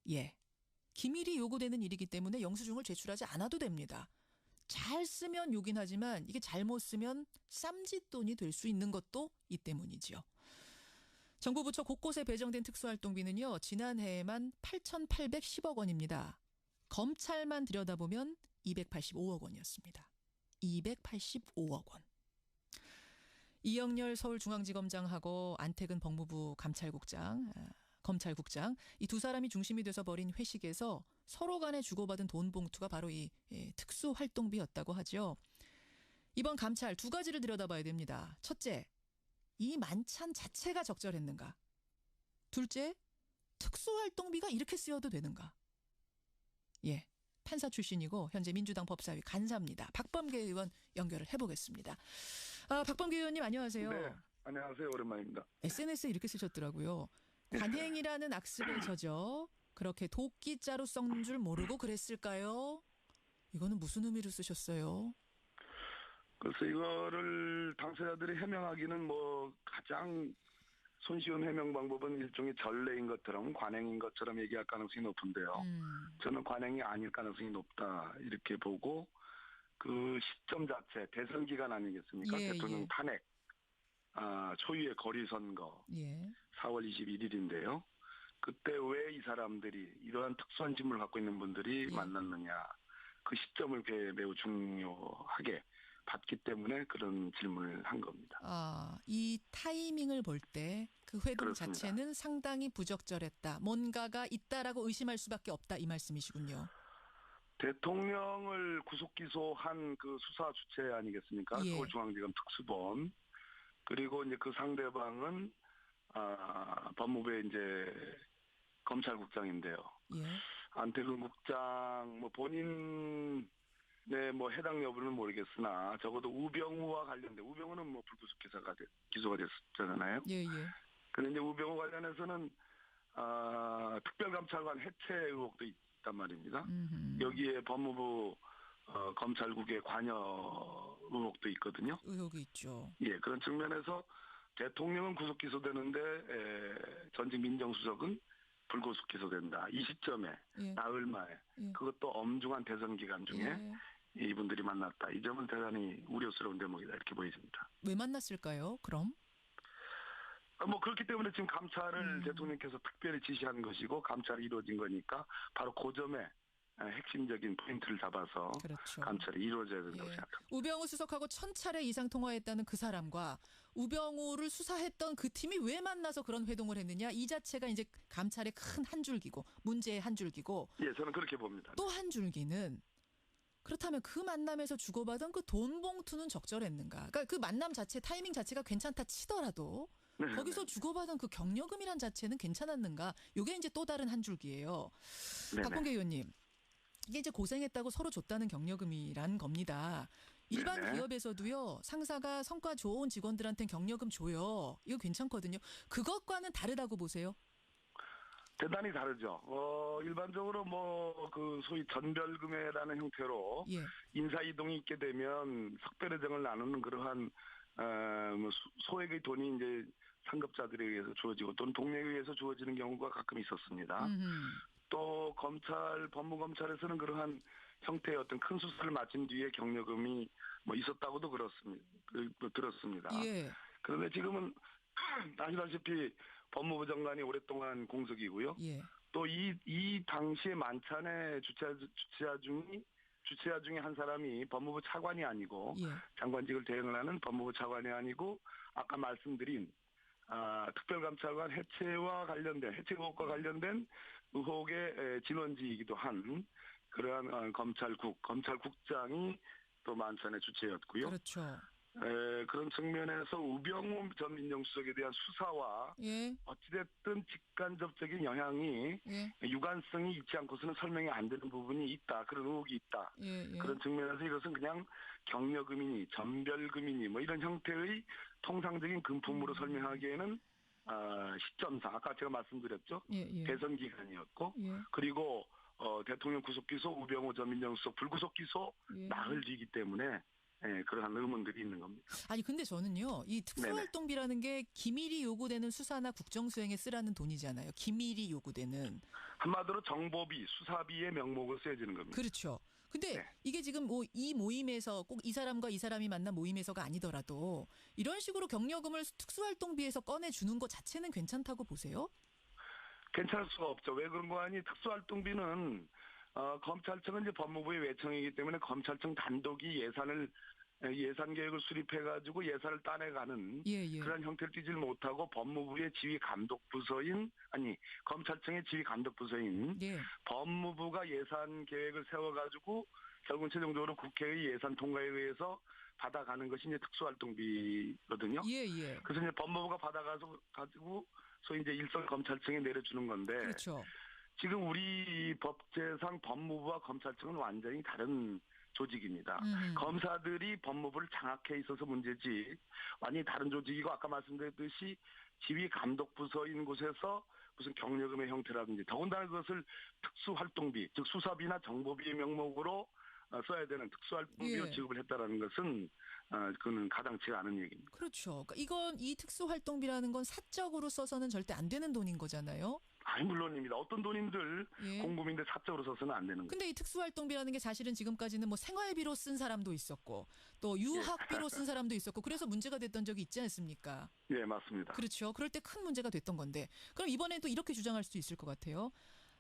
예. 기밀이 요구되는 일이기 때문에 영수증을 제출하지 않아도 됩니다. 잘 쓰면 요긴하지만 이게 잘못 쓰면 쌈짓돈이 될 수 있는 것도 이 때문이지요. 정부 부처 곳곳에 배정된 특수활동비는요. 지난해에만 8,810억 원입니다. 검찰만 들여다보면 285억 원이었습니다. 285억 원. 이영렬 서울중앙지검장하고 안태근 법무부 검찰국장 이 두 사람이 중심이 돼서 벌인 회식에서 서로 간에 주고받은 돈 봉투가 바로 이 특수활동비였다고 하죠. 이번 감찰 두 가지를 들여다봐야 됩니다. 첫째, 이 만찬 자체가 적절했는가? 둘째, 특수활동비가 이렇게 쓰여도 되는가? 예, 판사 출신이고 현재 민주당 법사위 간사입니다. 박범계 의원 연결을 해보겠습니다. 박범계 의원님 안녕하세요. 네, 안녕하세요. 오랜만입니다. SNS에 이렇게 쓰셨더라고요. 관행이라는 악습에 젖어 그렇게 도끼자루 썩는 줄 모르고 그랬을까요? 이거는 무슨 의미로 쓰셨어요? 그래서 이거를 당사자들이 해명하기는 가장 손쉬운 해명 방법은 일종의 전례인 것처럼 관행인 것처럼 얘기할 가능성이 높은데요. 저는 관행이 아닐 가능성이 높다 이렇게 보고 그 시점 자체 대선 기간 아니겠습니까? 예, 대통령 예. 탄핵 초유의 거리선거 예. 4월 21일인데요. 그때 왜 이 사람들이 이러한 특수한 짐을 갖고 있는 분들이 예. 만났느냐. 그 시점을 매우 중요하게 봤기 때문에 그런 질문을 한 겁니다. 이 타이밍을 볼 때 그 회동 그렇습니다. 자체는 상당히 부적절했다. 뭔가가 있다라고 의심할 수밖에 없다. 이 말씀이시군요. 대통령을 구속 기소한 그 수사 주체 아니겠습니까? 예. 서울중앙지검 특수본. 그리고 이제 그 상대방은 법무부의 이제 검찰국장인데요. 예. 안태근 국장 본인의 해당 여부는 모르겠으나 적어도 우병우와 관련된 우병우는 불구속 기소가 됐잖아요. 예, 예. 그런데 이제 우병우 관련해서는 특별감찰관 해체 의혹도 있단 말입니다. 여기에 법무부 검찰국의 관여 의혹도 있거든요. 의혹이 있죠. 예, 그런 측면에서 대통령은 구속 기소되는데 전직 민정수석은 불구속 기소된다. 이 시점에 예. 나흘 만에 예. 그것도 엄중한 대선 기간 중에 예. 이분들이 만났다. 이 점은 대단히 우려스러운 대목이다 이렇게 보여집니다. 왜 만났을까요? 그럼? 그렇기 때문에 지금 감찰을 대통령께서 특별히 지시한 것이고 감찰이 이루어진 거니까 바로 그 점에 핵심적인 포인트를 잡아서 그렇죠. 감찰이 이루어져야 된다고 예. 생각합니다. 우병우 수석하고 1000차례 이상 통화했다는 그 사람과 우병우를 수사했던 그 팀이 왜 만나서 그런 회동을 했느냐. 이 자체가 이제 감찰의 큰 한 줄기고 문제의 한 줄기고 예, 저는 그렇게 봅니다. 또 한 줄기는 그렇다면 그 만남에서 주고받은 그 돈 봉투는 적절했는가. 그러니까 그 만남 자체 타이밍 자체가 괜찮다 치더라도 네, 거기서 네. 주고받은 그 경력금이란 자체는 괜찮았는가. 이게 이제 또 다른 한 줄기예요. 네네. 박범계 의원님. 이게 이제 고생했다고 서로 줬다는 경력금이란 겁니다. 일반 네네. 기업에서도요. 상사가 성과 좋은 직원들한테는 경력금 줘요. 이거 괜찮거든요. 그것과는 다르다고 보세요? 대단히 다르죠. 일반적으로 그 소위 전별금회라는 형태로 예. 인사 이동이 있게 되면 석별회장을 나누는 그러한 소액의 돈이 이제 상급자들에 의해서 주어지고 또는 동료에 의해서 주어지는 경우가 가끔 있었습니다. 또 법무검찰에서는 그러한 형태의 어떤 큰 수사를 마친 뒤에 경력금이 있었다고도 들었습니다. 예. 그런데 지금은 아시다시피 법무부 장관이 오랫동안 공석이고요. 예. 또 이 당시에 만찬의 주최자 중에 한 사람이 법무부 차관이 아니고 예. 장관직을 대행을 하는 법무부 차관이 아니고 아까 말씀드린 특별감찰관 해체 의혹과 관련된 의혹의 진원지이기도 한 그러한 검찰국장이 또 만찬의 주체였고요. 그렇죠. 그런 측면에서 우병우 전 민정수석에 대한 수사와 예. 어찌됐든 직간접적인 영향이 예. 유관성이 있지 않고서는 설명이 안 되는 부분이 있다. 그런 의혹이 있다. 예. 예. 그런 측면에서 이것은 그냥 경력금이니 전별금이니 이런 형태의 통상적인 금품으로 설명하기에는 시점상 아까 제가 말씀드렸죠. 예. 예. 대선 기간이었고 예. 그리고 대통령 구속 기소 우병우 전 민정수석 불구속 기소 예. 나흘 뒤이기 때문에 그러한 의문들이 있는 겁니다. 아니 근데 저는요. 이 네네. 특수활동비라는 게 기밀이 요구되는 수사나 국정수행에 쓰라는 돈이잖아요. 기밀이 요구되는. 한마디로 정보비, 수사비의 명목으로 쓰여지는 겁니다. 그렇죠. 근데 네. 이게 지금 뭐 이 모임에서 꼭 이 사람과 이 사람이 만난 모임에서가 아니더라도 이런 식으로 경력금을 특수활동비에서 꺼내주는 것 자체는 괜찮다고 보세요? 괜찮을 수가 없죠. 왜 그런 거 아니? 특수활동비는 검찰청은 이제 법무부의 외청이기 때문에 검찰청 단독이 예산 계획을 수립해가지고 예산을 따내가는 예, 예. 그런 형태를 띠질 못하고 법무부의 지휘 감독 부서인 검찰청의 지휘 감독 부서인 예. 법무부가 예산 계획을 세워가지고 결국 최종적으로 국회의 예산 통과에 의해서 받아가는 것이 이제 특수활동비거든요. 예, 예. 그래서 이제 법무부가 받아가지고 소위 이제 일선 검찰청에 내려주는 건데 그렇죠. 지금 우리 법제상 법무부와 검찰청은 완전히 다른 조직입니다. 검사들이 법무부를 장악해 있어서 문제지 완전히 다른 조직이고 아까 말씀드렸듯이 지휘 감독 부서인 곳에서 무슨 경력금의 형태라든지 더군다나 그것을 특수활동비 즉 수사비나 정보비의 명목으로 써야 되는 특수활동비로 예. 지급을 했다라는 것은 그는 가당치가 않은 얘기입니다. 그렇죠. 그러니까 이 특수활동비라는 건 사적으로 써서는 절대 안 되는 돈인 거잖아요. 아니 물론입니다. 어떤 돈인들 예. 공금인데 사적으로 써서는 안 되는 거예요. 근데 이 특수활동비라는 게 사실은 지금까지는 뭐 생활비로 쓴 사람도 있었고 또 유학비로 쓴 사람도 있었고 그래서 문제가 됐던 적이 있지 않습니까? 예, 맞습니다. 그렇죠. 그럴 때 큰 문제가 됐던 건데 그럼 이번엔 또 이렇게 주장할 수도 있을 것 같아요.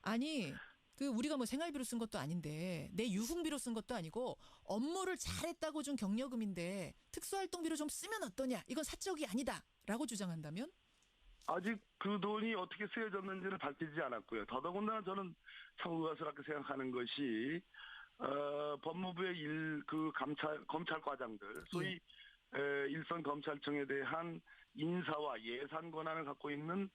아니 그 우리가 뭐 생활비로 쓴 것도 아닌데 내 유흥비로 쓴 것도 아니고 업무를 잘했다고 준 경력금인데 특수활동비로 좀 쓰면 어떠냐? 이건 사적이 아니다라고 주장한다면? 아직 그 돈이 어떻게 쓰여졌는지는 밝히지 않았고요. 더더군다나 저는 참 의아스럽게 생각하는 것이 법무부의 검찰과장들 소위 일선 검찰청에 대한 인사와 예산 권한을 갖고 있는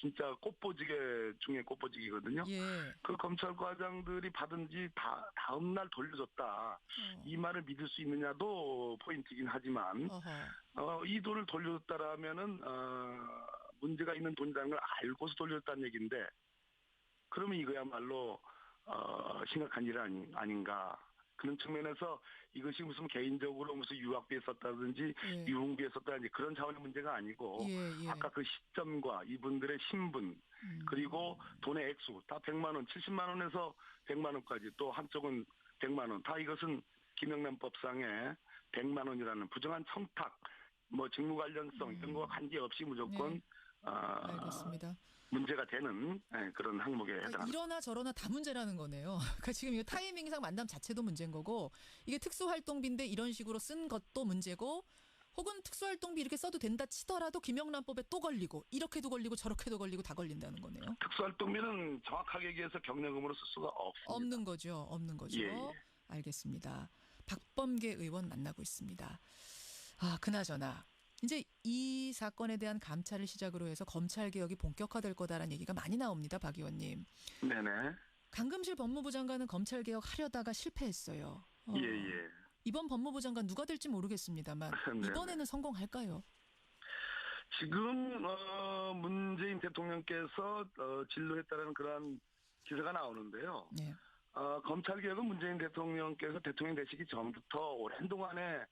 진짜 꽃보지개 중에 꽃보지기거든요. 예. 그 검찰과장들이 받은 지 다음 날 돌려줬다. 이 말을 믿을 수 있느냐도 포인트이긴 하지만 이 돈을 돌려줬다라면은 문제가 있는 돈이라는 걸 알고서 돌려줬다는 얘기인데 그러면 이거야말로 심각한 일 아닌가. 그런 측면에서 이것이 무슨 개인적으로 무슨 유학비에 썼다든지 예. 유흥비에 썼다든지 그런 차원의 문제가 아니고 예. 아까 그 시점과 이분들의 신분 그리고 돈의 액수 다 100만 원, 70만 원에서 100만 원까지 또 한쪽은 100만 원 다 이것은 김영란법상에 100만 원이라는 부정한 청탁 뭐 직무 관련성 이런 거와 관계없이 무조건 알겠습니다. 문제가 되는 그런 항목에 해당합니다. 그러니까 이러나 저러나 다 문제라는 거네요. 그러니까 지금 이거 타이밍상 만남 자체도 문제인 거고 이게 특수활동비인데 이런 식으로 쓴 것도 문제고 혹은 특수활동비 이렇게 써도 된다 치더라도 김영란법에 또 걸리고 이렇게도 걸리고 저렇게도 걸리고 다 걸린다는 거네요. 특수활동비는 정확하게 얘기해서 경력금으로 쓸 수가 없습니다. 없는 거죠. 예. 알겠습니다. 박범계 의원 만나고 있습니다. 그나저나 이제 이 사건에 대한 감찰을 시작으로 해서 검찰 개혁이 본격화될 거다라는 얘기가 많이 나옵니다, 박 의원님. 네네. 강금실 법무부 장관은 검찰 개혁 하려다가 실패했어요. 예. 이번 법무부 장관 누가 될지 모르겠습니다만 이번에는 성공할까요? 지금 문재인 대통령께서 진로했다는 그런 기사가 나오는데요. 네. 검찰 개혁은 문재인 대통령께서 대통령 되시기 전부터 오랜 동안에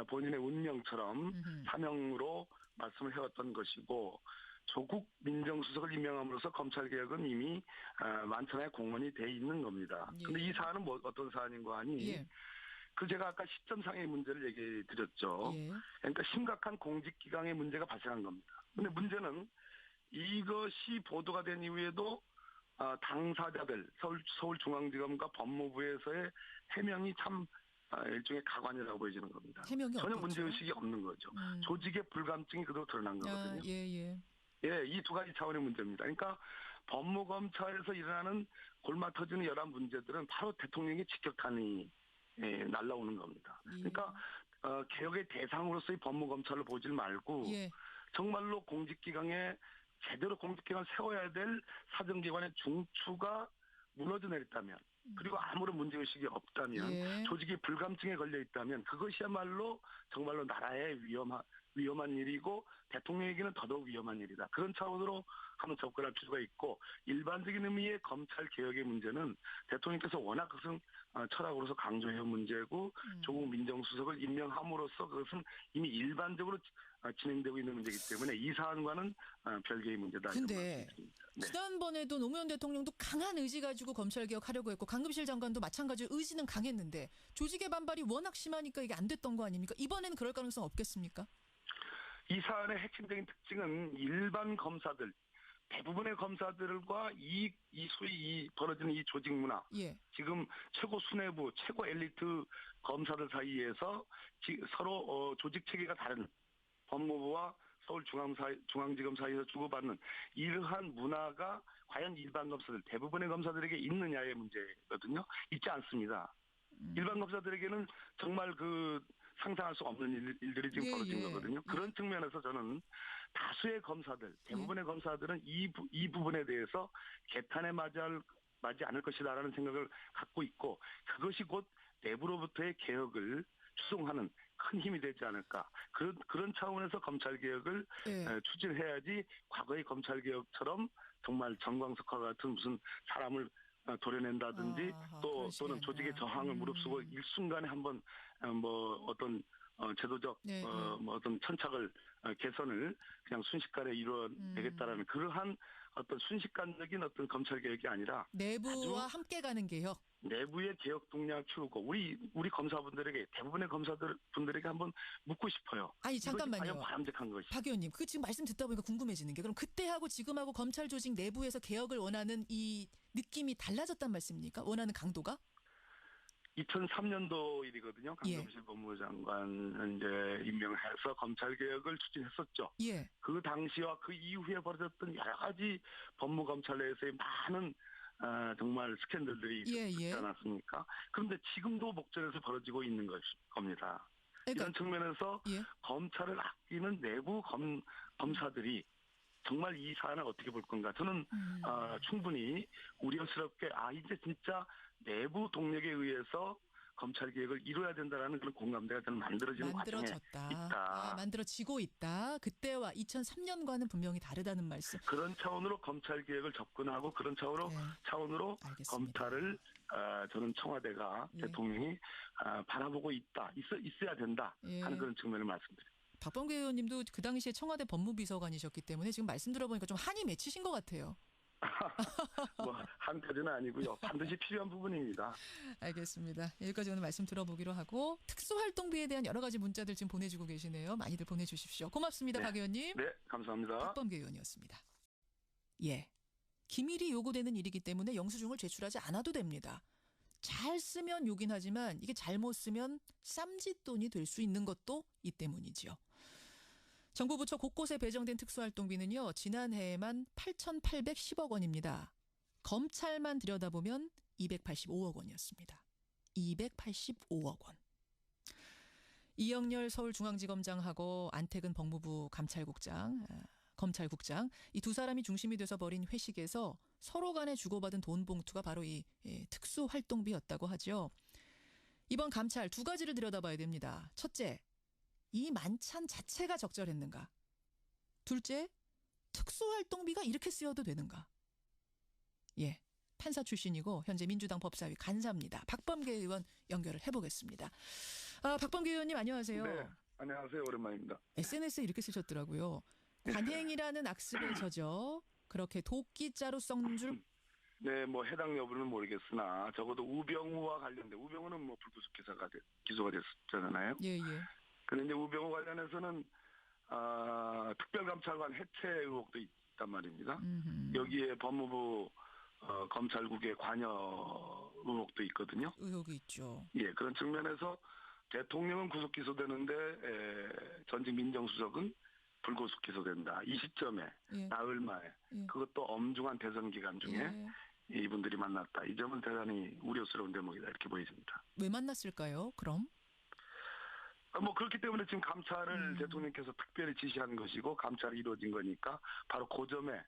본인의 운명처럼 사명으로 말씀을 해왔던 것이고 조국 민정수석을 임명함으로써 검찰개혁은 이미 만천하에 공언이 돼 있는 겁니다. 그런데 이 사안은 어떤 사안인가 하니 제가 아까 시점상의 문제를 얘기해 드렸죠. 그러니까 심각한 공직기강의 문제가 발생한 겁니다. 그런데 문제는 이것이 보도가 된 이후에도 당사자들 서울중앙지검과 법무부에서의 해명이 참 일종의 가관이라고 보여지는 겁니다. 해명이 전혀 어떻죠? 문제의식이 없는 거죠. 조직의 불감증이 그대로 드러난 거거든요. 이 두 가지 차원의 문제입니다. 그러니까 법무검찰에서 일어나는 골마 터지는 여러 문제들은 바로 대통령의 직격탄이 날라오는 겁니다. 그러니까 개혁의 대상으로서의 법무검찰을 보질 말고 정말로 공직기강에 제대로 공직기강을 세워야 될 사정기관의 중추가 무너져 내렸다면 그리고 아무런 문제의식이 없다면 조직이 불감증에 걸려 있다면 그것이야말로 정말로 나라의 위험한 일이고 대통령에게는 더더욱 위험한 일이다. 그런 차원으로 한번 접근할 필요가 있고 일반적인 의미의 검찰 개혁의 문제는 대통령께서 워낙 그것은 철학으로서 강조해온 문제고 조국 민정수석을 임명함으로써 그것은 이미 일반적으로 진행되고 있는 문제이기 때문에 이 사안과는 별개의 문제다. 근데 네. 지난번에도 노무현 대통령도 강한 의지 가지고 검찰 개혁하려고 했고 강금실 장관도 마찬가지로 의지는 강했는데 조직의 반발이 워낙 심하니까 이게 안 됐던 거 아닙니까? 이번에는 그럴 가능성 없겠습니까? 이 사안의 핵심적인 특징은 일반 검사들 대부분의 검사들과 이 소위 벌어지는 이 조직 문화, 예. 지금 최고 수뇌부, 최고 엘리트 검사들 사이에서 서로 조직 체계가 다른 법무부와 서울중앙지검 사이에서 주고받는 이러한 문화가 과연 일반 검사들, 대부분의 검사들에게 있느냐의 문제거든요. 있지 않습니다. 일반 검사들에게는 정말 상상할 수 없는 일들이 지금 벌어진 거거든요. 그런 측면에서 저는 다수의 검사들, 대부분의 검사들은 이 부분에 대해서 개탄에 맞지 않을 것이다라는 생각을 갖고 있고 그것이 곧 내부로부터의 개혁을 추동하는 큰 힘이 되지 않을까. 그런 차원에서 검찰개혁을 추진해야지 과거의 검찰개혁처럼 정말 정광석과 같은 무슨 사람을 도려낸다든지 또는 조직의 저항을 무릅쓰고 일순간에 한번 어떤 제도적 어떤 천착을 개선을 그냥 순식간에 이루어내겠다라는 그러한 어떤 순식간적인 어떤 검찰 개혁이 아니라 내부와 함께 가는 개혁. 내부의 개혁 동력을 키우고 우리 검사분들에게 대부분의 검사분들에게 한번 묻고 싶어요. 아니 잠깐만요. 과연 바람직한 것이. 박 의원님, 지금 말씀 듣다 보니까 궁금해지는 게 그럼 그때하고 지금하고 검찰 조직 내부에서 개혁을 원하는 이 느낌이 달라졌단 말씀입니까? 원하는 강도가? 2003년도 일이거든요. 강금실 법무부 장관 이제 임명해서 검찰 개혁을 추진했었죠. 예. 그 당시와 그 이후에 벌어졌던 여러 가지 법무 검찰 내에서의 많은 정말 스캔들들이 있지 않았습니까? 그런데 지금도 목전에서 벌어지고 있는 겁니다. 그러니까, 이런 측면에서 검찰을 아끼는 내부 검사들이 정말 이 사안을 어떻게 볼 건가? 저는 충분히 우려스럽게 이제 진짜 내부 동력에 의해서 검찰 개혁을 이루어야 된다는 그런 공감대가 저는 만들어지는 과정에 있다. 만들어지고 있다. 그때와 2003년과는 분명히 다르다는 말씀. 그런 차원으로 검찰 개혁을 접근하고 그런 차원으로 검찰을 저는 청와대가 대통령이 바라보고 있어야 된다 하는 그런 측면을 말씀드립니다. 박범계 의원님도 그 당시에 청와대 법무비서관이셨기 때문에 지금 말씀 들어보니까 좀 한이 맺히신 것 같아요. 한까지는 아니고요. 반드시 필요한 부분입니다. 알겠습니다. 여기까지 오늘 말씀 들어보기로 하고 특수활동비에 대한 여러 가지 문자들 지금 보내주고 계시네요. 많이들 보내주십시오. 고맙습니다. 박 의원님. 네, 감사합니다. 박범계 의원이었습니다. 기밀이 요구되는 일이기 때문에 영수증을 제출하지 않아도 됩니다. 잘 쓰면 요긴 하지만 이게 잘못 쓰면 쌈짓돈이 될 수 있는 것도 이 때문이지요. 정부 부처 곳곳에 배정된 특수활동비는요. 지난해에만 8,810억 원입니다. 검찰만 들여다보면 285억 원이었습니다. 285억 원. 이영렬 서울중앙지검장하고 안태근 법무부 검찰국장 이 두 사람이 중심이 돼서 벌인 회식에서 서로 간에 주고받은 돈 봉투가 바로 이 특수활동비였다고 하죠. 이번 감찰 두 가지를 들여다봐야 됩니다. 첫째, 이 만찬 자체가 적절했는가? 둘째, 특수활동비가 이렇게 쓰여도 되는가? 판사 출신이고 현재 민주당 법사위 간사입니다. 박범계 의원 연결을 해보겠습니다. 박범계 의원님 안녕하세요. 네, 안녕하세요. 오랜만입니다. SNS에 이렇게 쓰셨더라고요. 관행이라는 악습에 젖어 그렇게 도끼자루 썩는 줄. 네, 해당 여부는 모르겠으나 적어도 우병우와 관련된 우병우는 불구속 기소가 됐었잖아요. 그런데 이제 우병우 관련해서는 특별감찰관 해체 의혹도 있단 말입니다. 여기에 법무부 검찰국의 관여 의혹도 있거든요. 의혹이 있죠. 그런 측면에서 대통령은 구속 기소되는데 전직 민정수석은 불구속 기소된다. 이 시점에 나흘 만에 그것도 엄중한 대선 기간 중에 이분들이 만났다. 이 점은 대단히 우려스러운 대목이다. 이렇게 보여집니다. 왜 만났을까요? 그럼? 그렇기 때문에 지금 감찰을 대통령께서 특별히 지시한 것이고 감찰이 이루어진 거니까 바로 그 점에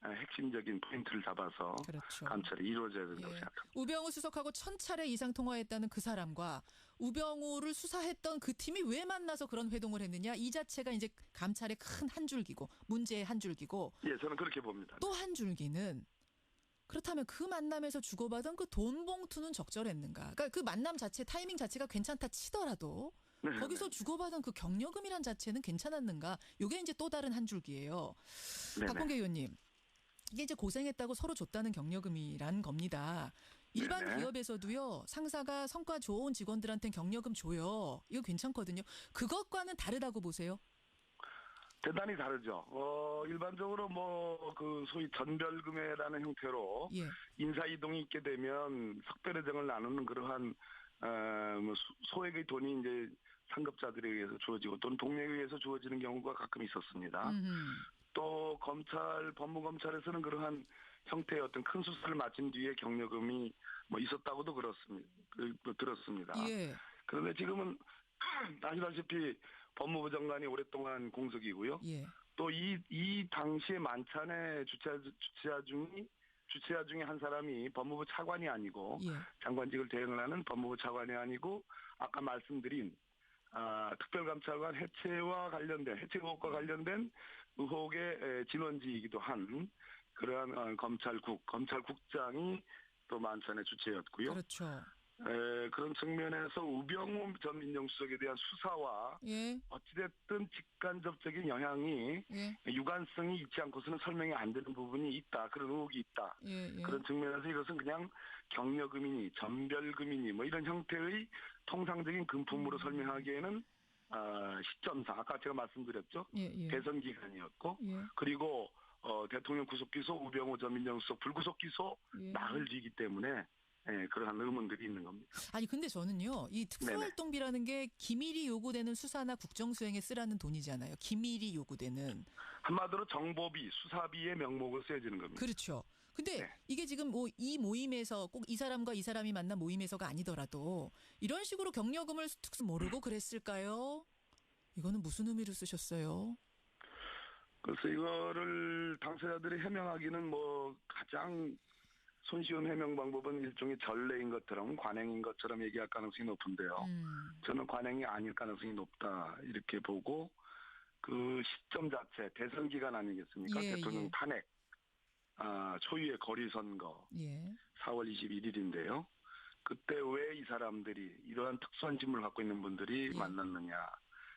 핵심적인 포인트를 잡아서 그렇죠. 감찰이 이루어져야 된다고 예. 생각합니다. 우병우 수석하고 1000차례 이상 통화했다는 그 사람과 우병우를 수사했던 그 팀이 왜 만나서 그런 회동을 했느냐. 이 자체가 이제 감찰의 큰 한 줄기고 문제의 한 줄기고 예, 저는 그렇게 봅니다. 또 한 줄기는 그렇다면 그 만남에서 주고받은 그 돈 봉투는 적절했는가. 그러니까 그 만남 자체 타이밍 자체가 괜찮다 치더라도 네, 거기서 네. 주고받은 그 경력금이란 자체는 괜찮았는가. 이게 이제 또 다른 한 줄기예요. 네네. 박범계 의원님. 이게 이제 고생했다고 서로 줬다는 경력금이란 겁니다. 일반 네네. 기업에서도요. 상사가 성과 좋은 직원들한테는 경력금 줘요. 이거 괜찮거든요. 그것과는 다르다고 보세요? 대단히 다르죠. 일반적으로 그 소위 전별금회라는 형태로 예. 인사 이동이 있게 되면 석별회장을 나누는 그러한 소액의 돈이 이제 상급자들에 의해서 주어지고 또는 동료에 의해서 주어지는 경우가 가끔 있었습니다. 음흠. 또 법무검찰에서는 그러한 형태의 어떤 큰 수사를 마친 뒤에 경력금이 있었다고도 들었습니다. 예. 그런데 지금은 아시다시피 법무부 장관이 오랫동안 공석이고요. 예. 또 이 당시에 만찬의 주최자 중에 한 사람이 법무부 차관이 아니고 예. 장관직을 대행을 하는 법무부 차관이 아니고 아까 말씀드린 특별감찰관 해체 의혹과 관련된 의혹의 진원지이기도 한 그러한 검찰국장이 또 만찬의 주체였고요. 그렇죠. 그런 측면에서 우병우 전 민정수석에 대한 수사와 예. 어찌됐든 직간접적인 영향이 예. 유관성이 있지 않고서는 설명이 안 되는 부분이 있다. 그런 의혹이 있다. 예. 예. 그런 측면에서 이것은 그냥 경력금이니 전별금이니 이런 형태의 통상적인 금품으로 설명하기에는 시점상 아까 제가 말씀드렸죠. 예. 예. 대선 기간이었고 예. 그리고 대통령 구속기소 우병우 전 민정수석 불구속 기소 예. 나흘 뒤이기 때문에 그러한 의문들이 있는 겁니다. 아니 근데 저는요. 이 특수활동비라는 게 기밀이 요구되는 수사나 국정수행에 쓰라는 돈이잖아요. 기밀이 요구되는. 한마디로 정보비, 수사비의 명목으로 쓰여지는 겁니다. 그렇죠. 근데 네. 이게 지금 이 모임에서 꼭 이 사람과 이 사람이 만난 모임에서가 아니더라도 이런 식으로 경력금을 특수 모르고 그랬을까요? 이거는 무슨 의미로 쓰셨어요? 그래서 이거를 당사자들이 해명하기는 가장 손쉬운 해명 방법은 일종의 전례인 것처럼 관행인 것처럼 얘기할 가능성이 높은데요. 저는 관행이 아닐 가능성이 높다 이렇게 보고 그 시점 자체 대선 기간 아니겠습니까? 예, 대통령 예. 탄핵 초유의 거리 선거 예. 4월 21일인데요. 그때 왜 이 사람들이 이러한 특수한 직무를 갖고 있는 분들이 예. 만났느냐.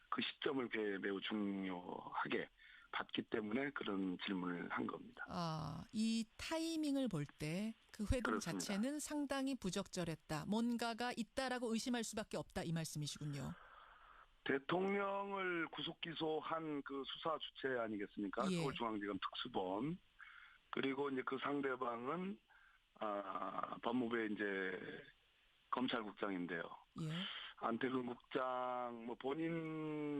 그 시점을 매우 중요하게 봤기 때문에 그런 질문을 한 겁니다. 이 타이밍을 볼 때 그 회동 그렇습니다. 자체는 상당히 부적절했다. 뭔가가 있다라고 의심할 수밖에 없다. 이 말씀이시군요. 대통령을 구속 기소한 그 수사 주체 아니겠습니까? 예. 서울중앙지검 특수본. 그리고 이제 그 상대방은 법무부의 이제 검찰국장인데요. 예. 안태근 국장 본인